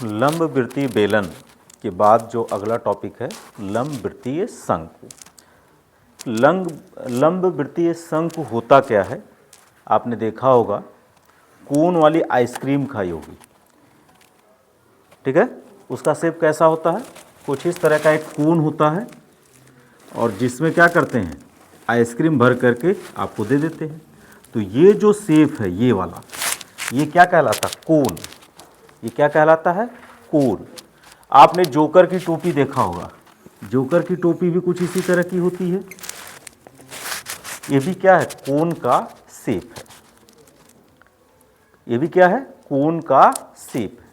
लंब वृत्तीय बेलन के बाद जो अगला टॉपिक है लंब वृत्तीय शंकु। लंब वृत्तीय शंकु होता क्या है? आपने देखा होगा कोन वाली आइसक्रीम खाई होगी, ठीक है। उसका शेप कैसा होता है? कुछ इस तरह का एक कोन होता है और जिसमें क्या करते हैं, आइसक्रीम भर करके आपको दे देते हैं। तो ये जो शेप है ये वाला, ये क्या कहलाता है? कोन। ये क्या कहलाता है? कोन। आपने जोकर की टोपी देखा होगा, जोकर की टोपी भी कुछ इसी तरह की होती है। ये भी क्या है? कोन का शेप है। ये भी क्या है? कोन का शेप है।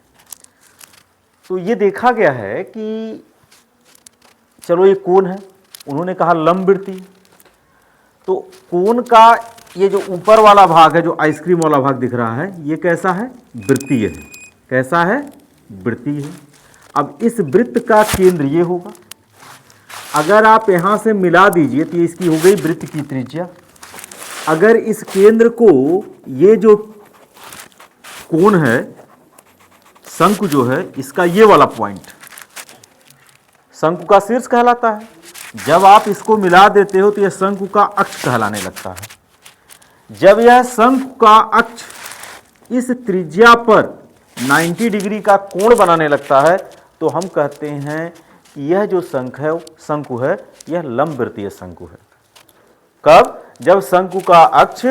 तो ये देखा गया है कि चलो ये कोन है, उन्होंने कहा लंब वृत्तीय। तो कोन का ये जो ऊपर वाला भाग है, जो आइसक्रीम वाला भाग दिख रहा है, ये कैसा है? वृत्तीय है। कैसा है? वृत्तीय है। अब इस वृत्त का केंद्र ये होगा। अगर आप यहां से मिला दीजिए तो इसकी हो गई वृत्त की त्रिज्या। अगर इस केंद्र को, ये जो कोण है, शंकु जो है, इसका ये वाला पॉइंट शंकु का शीर्ष कहलाता है। जब आप इसको मिला देते हो तो यह शंकु का अक्ष कहलाने लगता है। जब यह शंकु का अक्ष इस त्रिज्या पर 90 डिग्री का कोण बनाने लगता है तो हम कहते हैं कि यह जो शंकु है यह लंब वृत्तीय शंकु है। कब? जब शंकु का अक्ष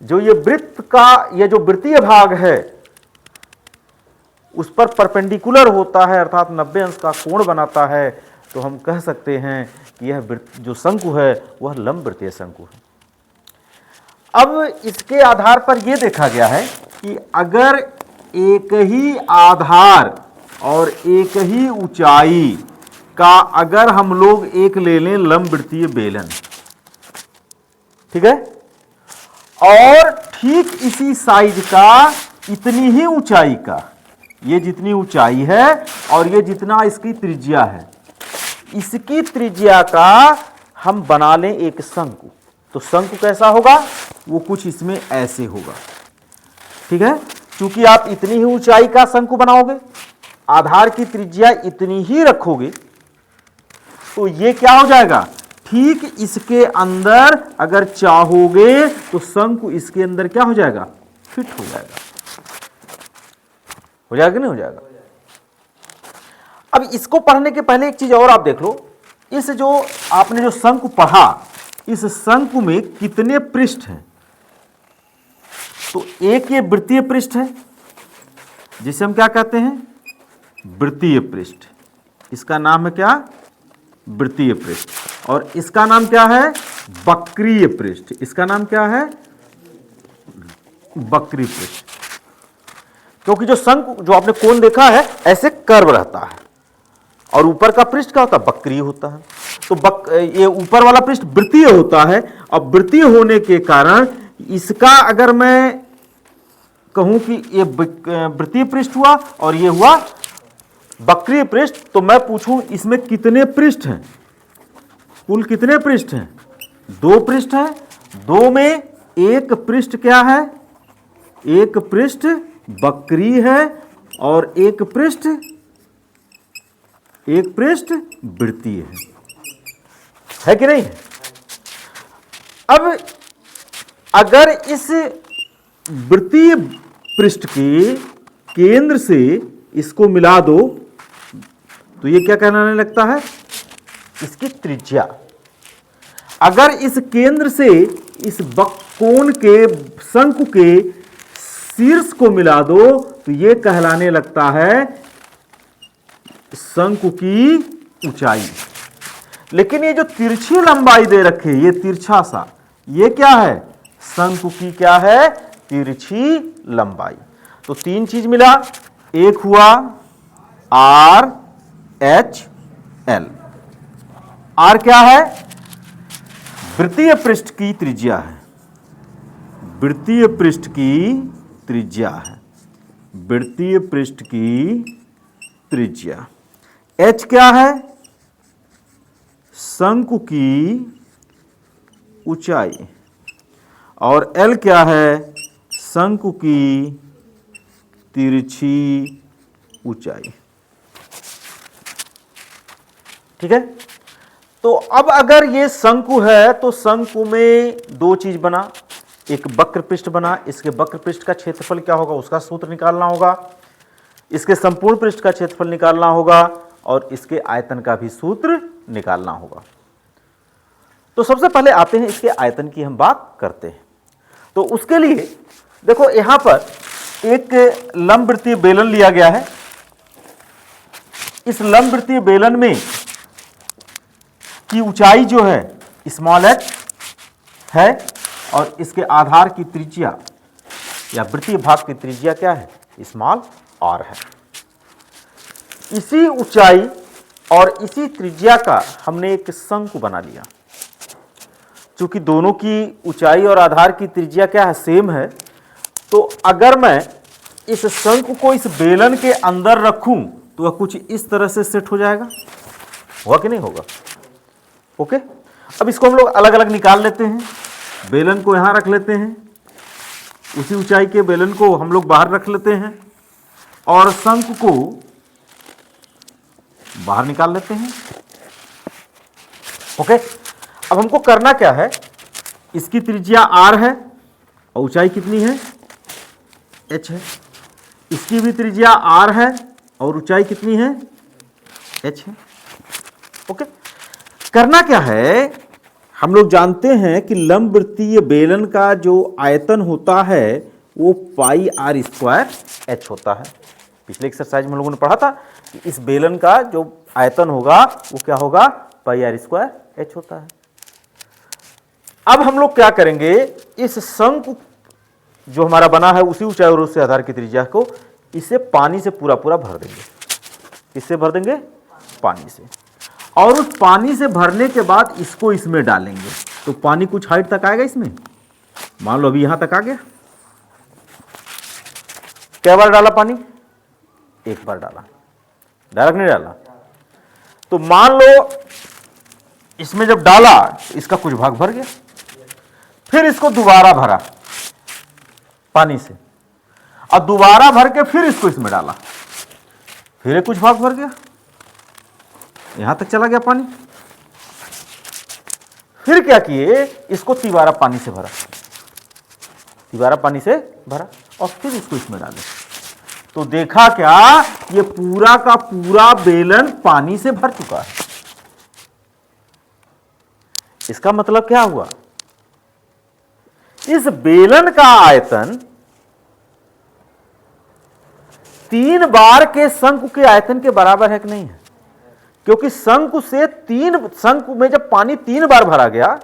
जो ये वृत्त का ये जो वृत्तीय भाग है उस पर परपेंडिकुलर होता है, अर्थात 90 अंश का कोण बनाता है, तो हम कह सकते हैं कि यह जो शंकु है वह लंब वृत्तीय शंकु है। अब इसके आधार पर यह देखा गया है कि अगर एक ही आधार और एक ही ऊंचाई का अगर हम लोग एक ले लें लंब वृत्तीय बेलन, ठीक है, और ठीक इसी साइज का इतनी ही ऊंचाई का, ये जितनी ऊंचाई है और ये जितना इसकी त्रिज्या है, इसकी त्रिज्या का हम बना लें एक शंकु, तो शंकु कैसा होगा? वो कुछ इसमें ऐसे होगा, ठीक है। क्योंकि आप इतनी ही ऊंचाई का शंकु बनाओगे, आधार की त्रिज्या इतनी ही रखोगे, तो ये क्या हो जाएगा? ठीक इसके अंदर अगर चाहोगे तो शंकु इसके अंदर क्या हो जाएगा? फिट हो जाएगा। हो जाएगा कि नहीं हो जाएगा? अब इसको पढ़ने के पहले एक चीज और आप देख लो। इस जो आपने जो शंकु पढ़ा, इस शंकु में कितने पृष्ठ हैं? तो एक ये वृत्तीय पृष्ठ है जिसे हम क्या कहते हैं? वृत्तीय पृष्ठ। इसका नाम है क्या? वृत्तीय पृष्ठ। और इसका नाम क्या है? वक्रीय पृष्ठ। इसका नाम क्या है? वक्रीय पृष्ठ। क्योंकि जो शंकु, जो आपने कोण देखा है, ऐसे कर्व रहता है और ऊपर का पृष्ठ क्या होता है? वक्रीय होता है। तो ये ऊपर वाला पृष्ठ वृत्तीय होता है। अब वृत्तीय होने के कारण इसका अगर मैं कहूं कि ये वृत्तीय पृष्ठ हुआ और ये हुआ वक्रीय पृष्ठ, तो मैं पूछूं इसमें कितने पृष्ठ हैं? कुल कितने पृष्ठ हैं? 2 पृष्ठ हैं। 2 में एक पृष्ठ क्या है? एक पृष्ठ वक्रीय है और एक पृष्ठ वृत्तीय है कि नहीं? अब अगर इस वृत्तीय पृष्ठ के केंद्र से इसको मिला दो तो ये क्या कहलाने लगता है? इसकी त्रिज्या। अगर इस केंद्र से इस कोण के शंकु के शीर्ष को मिला दो तो ये कहलाने लगता है शंकु की ऊंचाई। लेकिन ये जो तिरछी लंबाई दे रखे, ये तिरछा सा, ये क्या है? शंकु की क्या है? तिरछी लंबाई। तो 3 चीज मिला। एक हुआ आर एच एल। आर क्या है? वृत्तीय पृष्ठ की त्रिज्या है। वृत्तीय पृष्ठ की त्रिज्या है। वृत्तीय पृष्ठ की त्रिज्या। एच क्या है? शंकु की ऊंचाई। और एल क्या है? शंकु की तिरछी ऊंचाई। ठीक है, तो अब अगर ये शंकु है तो शंकु में दो चीज बना, एक वक्र पृष्ठ बना, इसके वक्र पृष्ठ का क्षेत्रफल क्या होगा उसका सूत्र निकालना होगा, इसके संपूर्ण पृष्ठ का क्षेत्रफल निकालना होगा और इसके आयतन का भी सूत्र निकालना होगा। तो सबसे पहले आते हैं इसके आयतन की हम बात करते हैं। तो उसके लिए देखो यहां पर एक लंबवृत्तीय बेलन लिया गया है। इस लंबवृत्तीय बेलन में की ऊंचाई जो है स्मॉल h है और इसके आधार की त्रिज्या या वृत्तीय भाग की त्रिज्या क्या है, स्मॉल r है। इसी ऊंचाई और इसी त्रिज्या का हमने एक शंकु बना लिया। चूंकि दोनों की ऊंचाई और आधार की त्रिज्या क्या है, सेम है, तो अगर मैं इस शंकु को इस बेलन के अंदर रखूं तो वह कुछ इस तरह से सेट हो जाएगा, होगा कि नहीं होगा? ओके, अब इसको हम लोग अलग अलग निकाल लेते हैं। बेलन को यहां रख लेते हैं, उसी ऊंचाई के बेलन को हम लोग बाहर रख लेते हैं और शंकु को बाहर निकाल लेते हैं। ओके, अब हमको करना क्या है, इसकी त्रिज्या r है और ऊंचाई कितनी है, h है। इसकी भी त्रिज्या r है और ऊंचाई कितनी है, h है। ओके, करना क्या है, हम लोग जानते हैं कि लंबवृत्तीय बेलन का जो आयतन होता है वो पाई r स्क्वायर h होता है। पिछले एक्सरसाइज में हम लोगों ने पढ़ा था कि इस बेलन का जो आयतन होगा वो क्या होगा, पाई r स्क्वायर h होता है। अब हम लोग क्या करेंगे, इस शंकु जो हमारा बना है उसी ऊंचाई और उससे आधार की त्रिज्या को इसे पानी से पूरा पूरा भर देंगे। इससे भर देंगे पानी से, और उस पानी से भरने के बाद इसको इसमें डालेंगे तो पानी कुछ हाइट तक आएगा इसमें। मान लो अभी यहां तक आ गया। क्या बार डाला पानी, एक बार डाला, डायरेक्ट नहीं डाला। तो मान लो इसमें जब डाला इसका कुछ भाग भर गया, फिर इसको दोबारा भरा पानी से और दोबारा भर के फिर इसको इसमें डाला, फिर कुछ भाग भर गया, यहां तक चला गया पानी। फिर क्या किए, इसको तिबारा पानी से भरा, तिबारा पानी से भरा और फिर इसको इसमें डाले। तो देखा क्या, ये पूरा का पूरा बेलन पानी से भर चुका है। इसका मतलब क्या हुआ, इस बेलन का आयतन 3 बार के शंकु के आयतन के बराबर है कि नहीं है? क्योंकि शंकु में जब पानी 3 बार भरा गया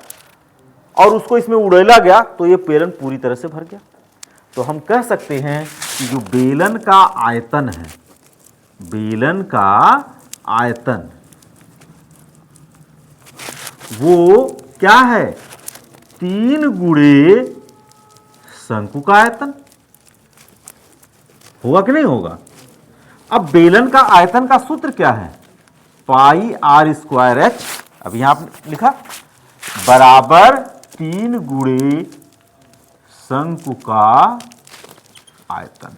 और उसको इसमें उड़ेला गया तो ये बेलन पूरी तरह से भर गया। तो हम कह सकते हैं कि जो बेलन का आयतन है, बेलन का आयतन वो क्या है, 3 गुणे शंकु का आयतन। होगा कि नहीं होगा? अब बेलन का आयतन का सूत्र क्या है, पाई r स्क्वायर h, अब यहां आपने लिखा बराबर 3 गुणे शंकु का आयतन।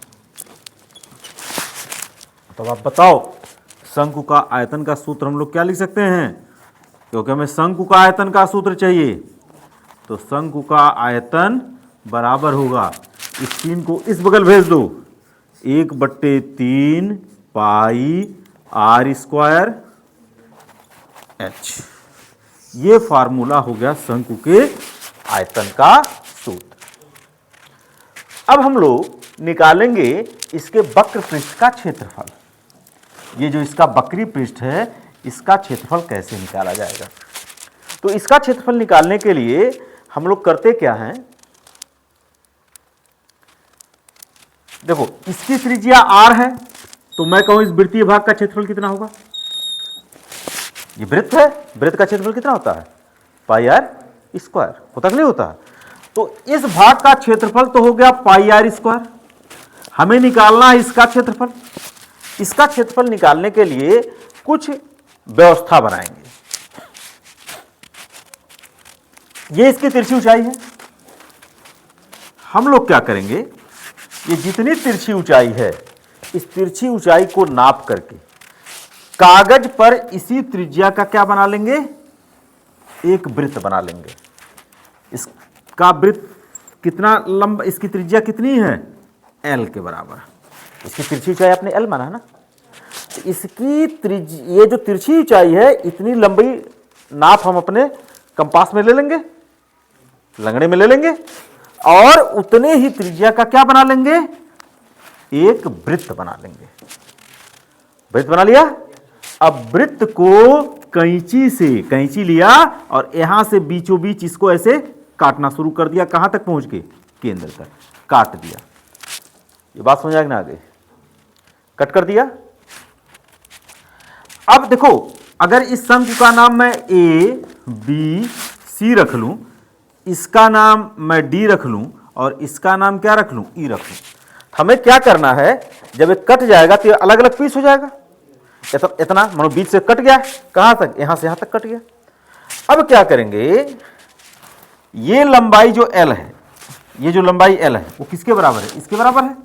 तो आप बताओ शंकु का आयतन का सूत्र हम लोग क्या लिख सकते हैं, क्योंकि हमें शंकु का आयतन का सूत्र चाहिए। तो शंकु का आयतन बराबर होगा, इस 3 को इस बगल भेज दो, 1/3 पाई r स्क्वायर h। ये फार्मूला हो गया शंकु के आयतन का सूत्र। अब हम लोग निकालेंगे इसके वक्र पृष्ठ का क्षेत्रफल। ये जो इसका वक्री पृष्ठ है इसका क्षेत्रफल कैसे निकाला जाएगा। तो इसका क्षेत्रफल निकालने के लिए हम लोग करते क्या हैं, देखो इसकी त्रिज्या r है तो मैं कहूं इस वृत्तीय भाग का क्षेत्रफल कितना होगा, ये वृत्त है, वृत्त का क्षेत्रफल कितना होता है, पाई r स्क्वायर होता कि नहीं होता। तो इस भाग का क्षेत्रफल तो हो गया पाई r स्क्वायर। हमें निकालना है इसका क्षेत्रफल। इसका क्षेत्रफल निकालने के लिए कुछ व्यवस्था बनाएंगे। ये इसकी तिरछी ऊंचाई है। हम लोग क्या करेंगे, ये जितनी तिरछी ऊंचाई है, इस तिरछी ऊंचाई को नाप करके कागज पर इसी त्रिज्या का क्या बना लेंगे, एक वृत्त बना लेंगे। इसका वृत्त कितना लंबा, इसकी त्रिज्या कितनी है, L के बराबर। इसकी तिरछी ऊंचाई आपने L माना है ना, तो इसकी त्रिज्या, ये जो तिरछी ऊंचाई है, इतनी लंबी नाप हम अपने कंपास में ले लेंगे, लंगड़े में ले लेंगे, और उतने ही त्रिज्या का क्या बना लेंगे, एक वृत्त बना लेंगे। वृत्त बना लिया। अब वृत्त को कैंची से, कैंची लिया और यहां से बीचों बीच इसको ऐसे काटना शुरू कर दिया। कहां तक पहुंच के, केंद्र तक काट दिया। ये बात समझ आ गई ना, आगे कट कर दिया। अब देखो, अगर इस शंकु का नाम मैं A, B, C रख लूं, इसका नाम मैं D रख लूं, और इसका नाम क्या रख लूं, E रख लूं, हमें क्या करना है, जब ये कट जाएगा तो ये अलग अलग पीस हो जाएगा। इतना मानो बीच से कट गया, कहां तक, यहां से यहां तक कट गया। अब क्या करेंगे, ये लंबाई जो L है, ये जो लंबाई L है वो किसके बराबर है, इसके बराबर है।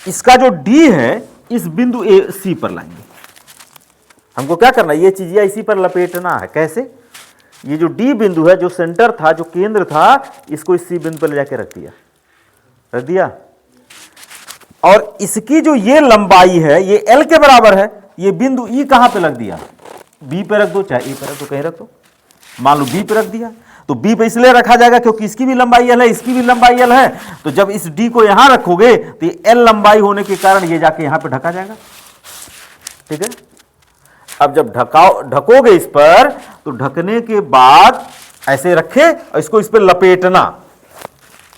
इसका जो D है, इस बिंदु A, C पर लाएंगे। हमको क्या करना है, ये चीज इसी पर लपेटना है। कैसे, ये जो D बिंदु है, जो सेंटर था, जो केंद्र था, इसको इस C बिंदु पर ले जाके रख दिया। और इसकी जो ये लंबाई है, ये L के बराबर है। ये बिंदु E कहां पे रख दिया, B पे रख दो, चाहे E पे रख दो, कहीं रख दो। मान लो B पे रख दिया, तो B पे इसलिए रखा जाएगा क्योंकि इसकी भी लंबाई L है, इसकी भी लंबाई L है। तो जब इस D को यहां रखोगे तो ये L लंबाई होने के कारण ये जाके यहां पे ढका जाएगा। ठीक है। अब जब ढकोगे इस पर, तो ढकने के बाद ऐसे रखे और इसको इस पर लपेटना।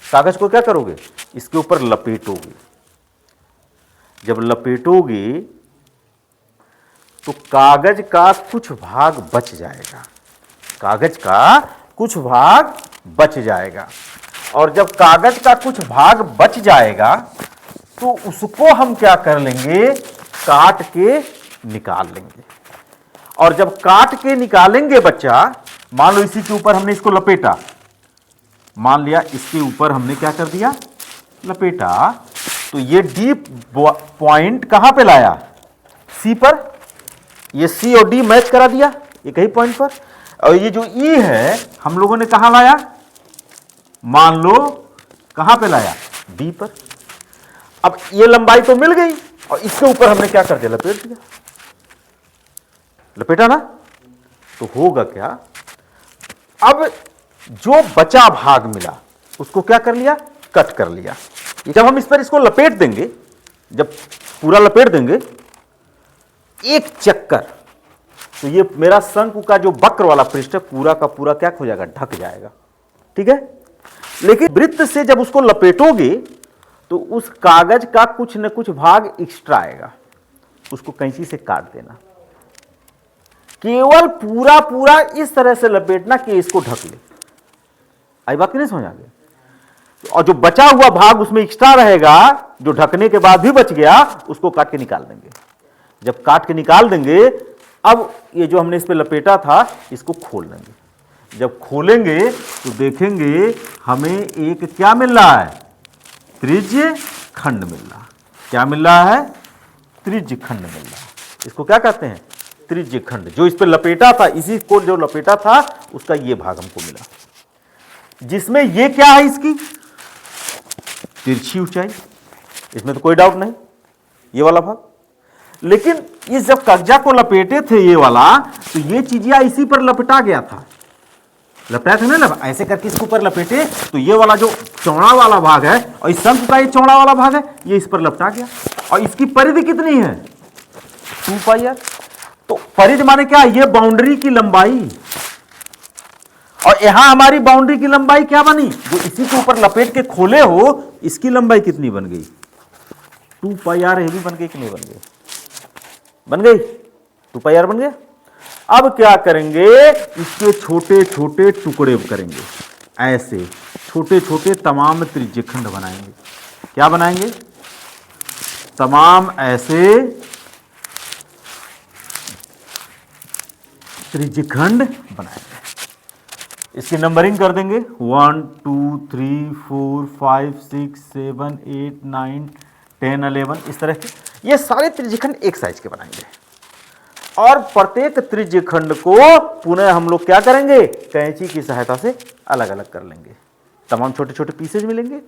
कागज को क्या करोगे, इसके ऊपर लपेटोगे। जब लपेटोगे तो कागज का कुछ भाग बच जाएगा, कागज का कुछ भाग बच जाएगा। और जब कागज का कुछ भाग बच जाएगा तो उसको हम क्या कर लेंगे, काट के निकाल लेंगे। और जब काट के निकालेंगे बच्चा, मान लो इसी के ऊपर हमने इसको लपेटा, मान लिया इसके ऊपर हमने क्या कर दिया, लपेटा, तो ये D पॉइंट कहां पे लाया, C पर। ये C और D मैच करा दिया एक ही पॉइंट पर। और ये जो E है, हम लोगों ने कहां लाया, मान लो कहां पे लाया, B पर। अब ये लंबाई तो मिल गई और इसके ऊपर हमने क्या कर दिया, लपेट दिया। लपेटा ना, तो होगा क्या, अब जो बचा भाग मिला उसको क्या कर लिया, कट कर लिया। जब हम इस पर इसको लपेट देंगे, जब पूरा लपेट देंगे एक चक्कर, तो ये मेरा शंकु का जो वक्र वाला पृष्ठ है पूरा का पूरा क्या हो जाएगा, ढक जाएगा। ठीक है। लेकिन वृत्त से जब उसको लपेटोगे तो उस कागज का कुछ न कुछ भाग एक्स्ट्रा आएगा, उसको कैंची से काट देना। केवल पूरा पूरा इस तरह से लपेटना कि इसको ढक ले। आई बात नहीं समझ आ गई। और जो बचा हुआ भाग उसमें एक्स्ट्रा रहेगा, जो ढकने के बाद भी बच गया, उसको काट के निकाल देंगे। जब काट के निकाल देंगे, अब ये जो हमने इस पे लपेटा था इसको खोल देंगे। जब खोलेंगे तो देखेंगे हमें एक क्या मिल रहा है, त्रिज्य खंड मिल रहा। क्या मिल रहा है, त्रिज्य खंड मिल रहा। इसको क्या कहते हैं, त्रिज्य खंड। जो इस पे लपेटा था, इसी को जो लपेटा था उसका ये भाग हमको मिला, जिसमें ये क्या है, इसकी तिरछी ऊंचाई। इसमें तो कोई डाउट नहीं, ये वाला भाग। लेकिन इस जब कब्जा को लपेटे थे ये वाला, तो ये चीजिया इसी पर लपेटा गया था, लपेटा था ना, ऐसे करके इसके ऊपर लपेटे, तो ये वाला जो चौड़ा वाला भाग है और इस शंकु का ये चौड़ा वाला भाग है, ये इस पर लपटा गया। और इसकी परिधि कितनी है, 2 पाई। तो परिधि माने क्या, ये बाउंड्री की लंबाई। और यहां हमारी बाउंड्री की लंबाई क्या बनी, जो इसी के ऊपर लपेट के खोले हो, इसकी लंबाई कितनी बन गई, 2 पाई आर। ये भी बन गई कि नहीं बन गई, बन गई, 2 पाई आर बन गया। अब क्या करेंगे, इसके छोटे छोटे टुकड़े करेंगे, ऐसे छोटे छोटे तमाम त्रिज्यखंड बनाएंगे। क्या बनाएंगे, तमाम ऐसे त्रिज्यखंड बनाएंगे। इसकी नंबरिंग कर देंगे 1 2 3 4 5 6 7 8 9 10 11 इस तरह के। ये सारे त्रिज्यखंड एक साइज के बनाएंगे और प्रत्येक त्रिज्यखंड को पुनः हम लोग क्या करेंगे, कैंची की सहायता से अलग अलग कर लेंगे। तमाम छोटे छोटे पीसेज मिलेंगे।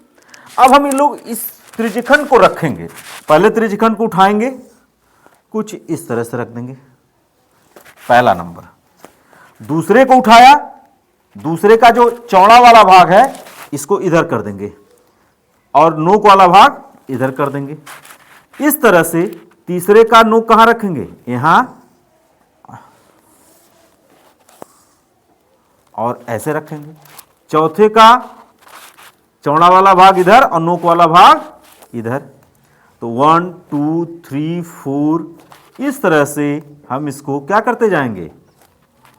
अब हम इन लोग इस त्रिज्यखंड को रखेंगे। पहले त्रिज्यखंड को उठाएंगे, कुछ इस तरह से रख देंगे, पहला नंबर। दूसरे को उठाया, दूसरे का जो चौड़ा वाला भाग है इसको इधर कर देंगे और नोक वाला भाग इधर कर देंगे। इस तरह से तीसरे का नोक कहां रखेंगे, यहां, और ऐसे रखेंगे। चौथे का चौड़ा वाला भाग इधर और नोक वाला भाग इधर। तो 1 2 3 4 इस तरह से हम इसको क्या करते जाएंगे,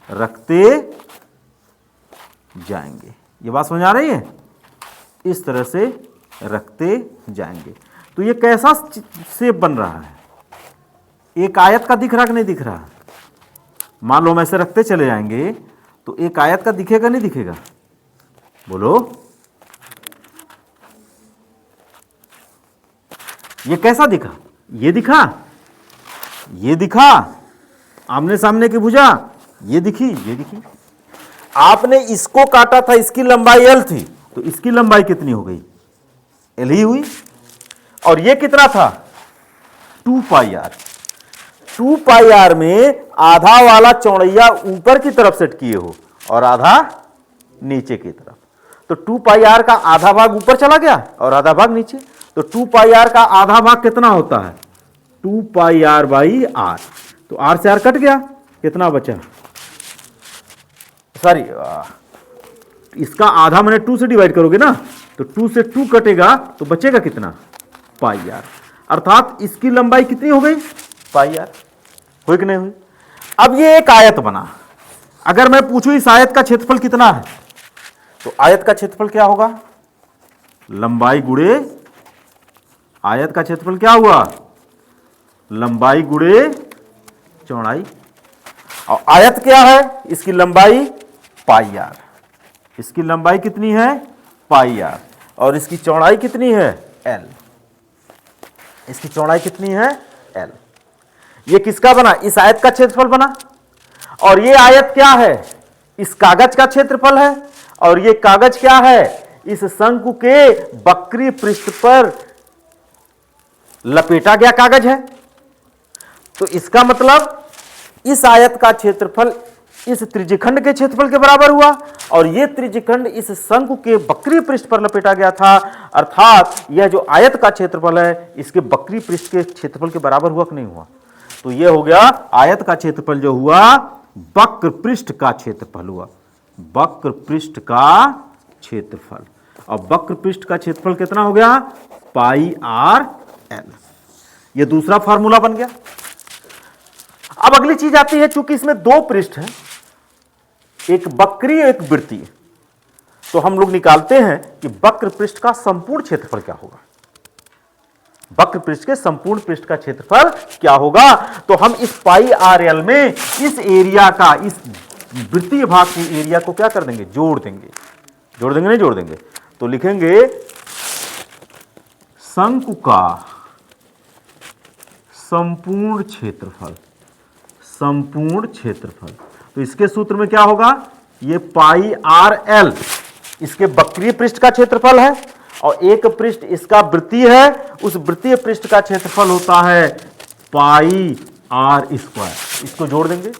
रखते जाएंगे। ये बात समझ आ रही है? इस तरह से रखते जाएंगे। तो ये कैसा शेप बन रहा है, एक आयत का दिख रहा कि नहीं दिख रहा? मान लो हम ऐसे रखते चले जाएंगे तो एक आयत का दिखेगा नहीं दिखेगा? बोलो, ये कैसा दिखा? ये दिखा, ये दिखा, आमने सामने की भुजा ये दिखी, ये दिखी। आपने इसको काटा था, इसकी लंबाई l थी, तो इसकी लंबाई कितनी हो गई, l ही हुई। और ये कितना था, 2 पाई r। 2 पाई r में आधा वाला चौड़ैया ऊपर की तरफ सेट किए हो और आधा नीचे की तरफ। तो 2 पाई r का आधा भाग ऊपर चला गया और आधा भाग नीचे। तो 2 पाई r का आधा भाग कितना होता है, 2 पाई r बाई r। तो r से r कट गया, कितना बचा, सॉरी इसका आधा मैंने 2 से डिवाइड करोगे ना, तो 2 से 2 कटेगा तो बचेगा कितना, पाई r। अर्थात इसकी लंबाई कितनी हो गई, पाई r। हुई कि नहीं हुई? अब ये एक आयत बना। अगर मैं पूछूं इस आयत का क्षेत्रफल कितना है, तो आयत का क्षेत्रफल क्या होगा, लंबाई गुणे आयत का क्षेत्रफल क्या हुआ, लंबाई गुणे चौड़ाई। और आयत क्या है, इसकी लंबाई पाई r। इसकी लंबाई कितनी है, पाई r, और इसकी चौड़ाई कितनी है, l। इसकी चौड़ाई कितनी है, l। ये किसका बना, इस आयत का क्षेत्रफल बना। और ये आयत क्या है, इस कागज का क्षेत्रफल है। और ये कागज क्या है, इस शंकु के वक्री पृष्ठ पर लपेटा गया कागज है। तो इसका मतलब इस आयत का क्षेत्रफल इस त्रिज्यखंड के क्षेत्रफल के बराबर हुआ, और यह त्रिज्यखंड इस शंकु के वक्री पृष्ठ पर लपेटा गया था। अर्थात यह जो आयत का क्षेत्रफल है इसके वक्री पृष्ठ के क्षेत्रफल के बराबर हुआ कि नहीं हुआ? तो यह हो गया आयत का क्षेत्रफल जो हुआ वक्र पृष्ठ का क्षेत्रफल हुआ, वक्र पृष्ठ का क्षेत्रफल। और वक्र पृष्ठ का क्षेत्रफल कितना हो गया, पाई r l। यह दूसरा फार्मूला बन गया। अब अगली चीज आती है, चूंकि इसमें 2 पृष्ठ हैं, एक वक्री एक वृत्तीय, तो हम लोग निकालते हैं कि वक्र पृष्ठ का संपूर्ण क्षेत्रफल क्या होगा। वक्र पृष्ठ के संपूर्ण पृष्ठ का क्षेत्रफल क्या होगा? तो हम इस पाई आर एल में इस एरिया का, इस वृत्तीय भाग के एरिया को क्या कर देंगे, जोड़ देंगे। जोड़ देंगे नहीं जोड़ देंगे? तो लिखेंगे शंकु का संपूर्ण क्षेत्रफल, संपूर्ण क्षेत्रफल। तो इसके सूत्र में क्या होगा, ये पाई आर एल इसके वक्रीय पृष्ठ का क्षेत्रफल है, और एक पृष्ठ इसका वृत्तीय है, उस वृत्तीय पृष्ठ का क्षेत्रफल होता है पाई आर स्क्वायर। इसको जोड़ देंगे।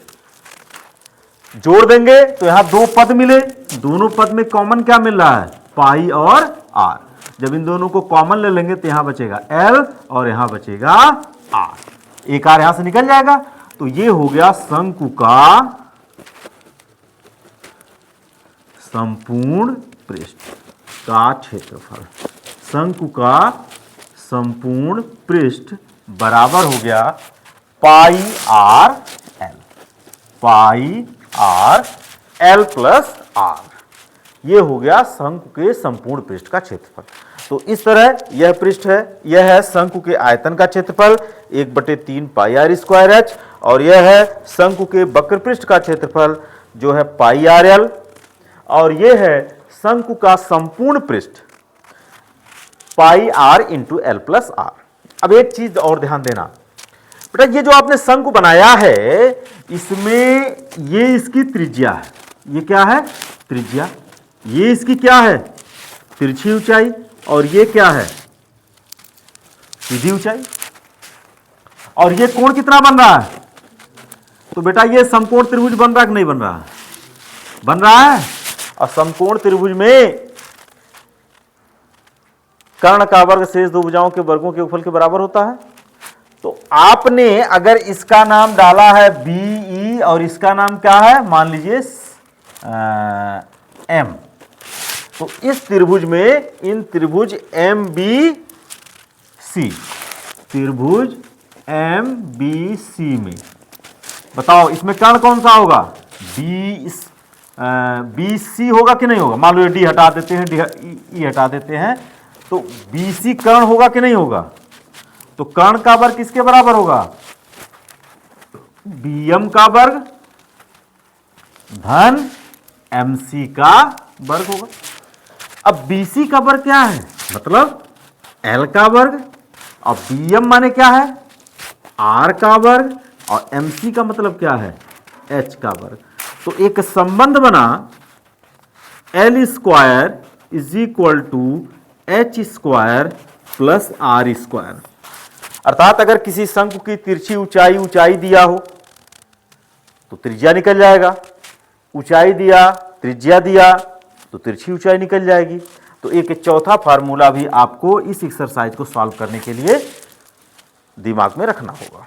जोड़ देंगे तो यहां 2 पद मिले, दोनों पद में कॉमन क्या मिल रहा है, पाई और आर। जब इन दोनों को कॉमन ले लेंगे तो यहां बचेगा एल और यहां बचेगा आर। एक आर यहां से निकल जाएगा। तो ये हो गया शंकु का संपूर्ण पृष्ठ का क्षेत्रफल। शंकु का संपूर्ण पृष्ठ बराबर हो गया pi R L, pi R L plus R. यह हो गया शंकु के संपूर्ण पृष्ठ का क्षेत्रफल। तो इस तरह यह पृष्ठ है, यह है शंकु के आयतन का क्षेत्रफल 1/3 पाई आर स्क्वायर एच, और यह है शंकु के वक्र पृष्ठ का क्षेत्रफल जो है पाई आर एल। और ये है शंकु का संपूर्ण पृष्ठ pi r into L plus R. अब एक चीज और ध्यान देना बेटा, ये जो आपने शंकु बनाया है इसमें ये इसकी त्रिज्या है, ये क्या है त्रिज्या, ये इसकी क्या है तिरछी ऊंचाई, और ये क्या है सीधी ऊंचाई, और ये कोण कितना बन रहा है, तो बेटा ये समकोण त्रिभुज बन रहा है कि नहीं बन रहा है, बन रहा है। और समकोण त्रिभुज में कर्ण का वर्ग शेष दो भुजाओं के वर्गों के योगफल के बराबर होता है। तो आपने अगर इसका नाम डाला है BE और इसका नाम क्या है मान लीजिए M, तो इस त्रिभुज में इन त्रिभुज MBC, त्रिभुज MBC में बताओ इसमें कर्ण कौन सा होगा, BC होगा कि नहीं होगा। मान लो D हटा देते हैं, E हटा देते हैं, तो BC कर्ण होगा कि नहीं होगा। तो कर्ण का वर्ग किसके बराबर होगा, BM का वर्ग धन MC का वर्ग होगा। अब BC का वर्ग क्या है, मतलब L का वर्ग, और BM माने क्या है R का वर्ग, और MC का मतलब क्या है H का वर्ग। तो एक संबंध बना L square is equal to H square plus R square. अर्थात अगर किसी शंकु की तिरछी ऊंचाई दिया हो तो त्रिज्या निकल जाएगा, ऊंचाई दिया त्रिज्या दिया तो तिरछी ऊंचाई निकल जाएगी। तो एक चौथा फार्मूला भी आपको इस एक्सरसाइज को सॉल्व करने के लिए दिमाग में रखना होगा।